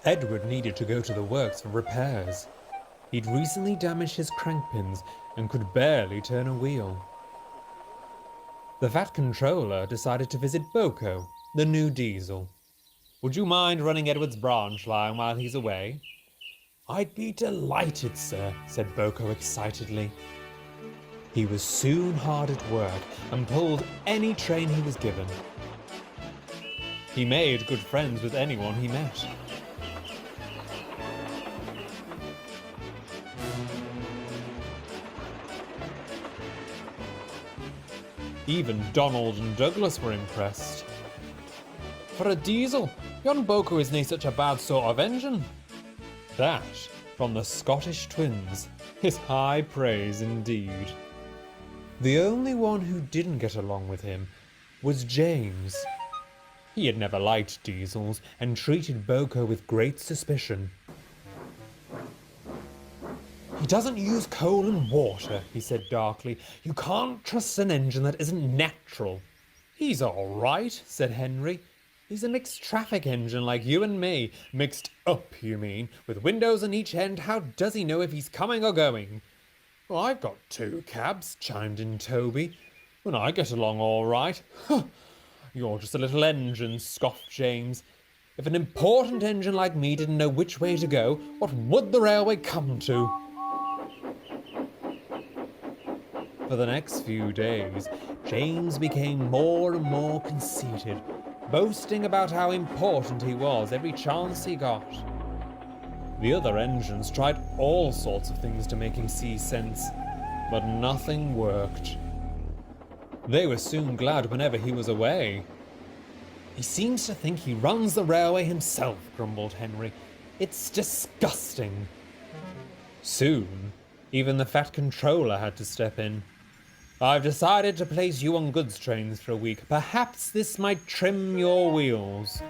Edward needed to go to the works for repairs. He'd recently damaged his crank pins and could barely turn a wheel. The Fat Controller decided to visit Boko, the new diesel. "Would you mind running Edward's branch line while he's away?" "I'd be delighted, sir," said Boko excitedly. He was soon hard at work and pulled any train he was given. He made good friends with anyone he met. Even Donald and Douglas were impressed. "For a diesel, yon Boko isn't such a bad sort of engine." That, from the Scottish twins, is high praise indeed. The only one who didn't get along with him was James. He had never liked diesels and treated Boko with great suspicion. "He doesn't use coal and water," he said darkly. "You can't trust an engine that isn't natural." "He's all right," said Henry. "He's a mixed traffic engine like you and me." "Mixed up, you mean, with windows on each end. How does he know if he's coming or going?" "Well, I've got 2 cabs," chimed in Toby, "and I get along all right." "Huh, you're just a little engine," scoffed James. "If an important engine like me didn't know which way to go, what would the railway come to?" For the next few days, James became more and more conceited, boasting about how important he was every chance he got. The other engines tried all sorts of things to make him see sense, but nothing worked. They were soon glad whenever he was away. "He seems to think he runs the railway himself," grumbled Henry. "It's disgusting." Soon, even the Fat Controller had to step in. "I've decided to place you on goods trains for a week. Perhaps this might trim your wheels."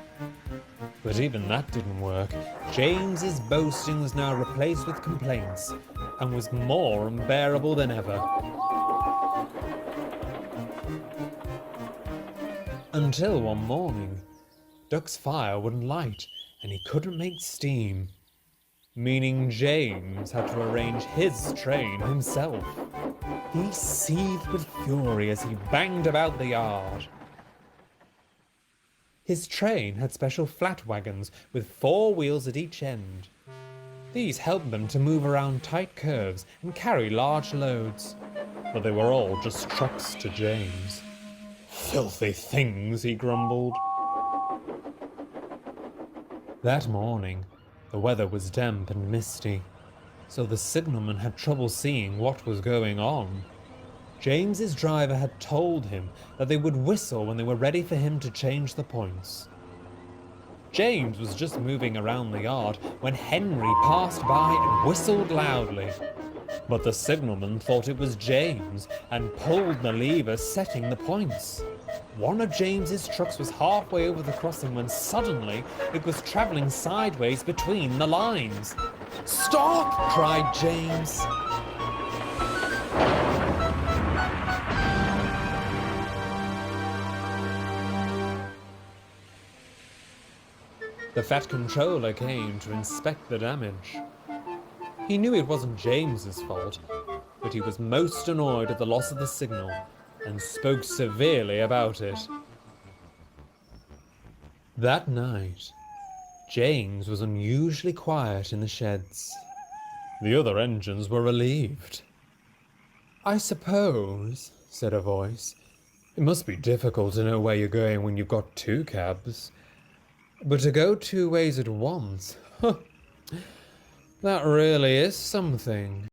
But even that didn't work. James's boasting was now replaced with complaints and was more unbearable than ever. Until one morning, Duck's fire wouldn't light and he couldn't make steam, meaning James had to arrange his train himself. He seethed with fury as he banged about the yard. His train had special flat wagons with 4 wheels at each end. These helped them to move around tight curves and carry large loads, but they were all just trucks to James. "Filthy things," he grumbled. That morning, the weather was damp and misty, so the signalman had trouble seeing what was going on. James's driver had told him that they would whistle when they were ready for him to change the points. James was just moving around the yard when Henry passed by and whistled loudly. But the signalman thought it was James and pulled the lever, setting the points. One of James's trucks was halfway over the crossing when suddenly it was travelling sideways between the lines. "Stop!" cried James. The Fat Controller came to inspect the damage. He knew it wasn't James's fault, but he was most annoyed at the loss of the signal and spoke severely about it. That night, James was unusually quiet in the sheds. The other engines were relieved. "I suppose," said a voice, "it must be difficult to know where you're going when you've got 2 cabs. But to go 2 ways at once, that really is something."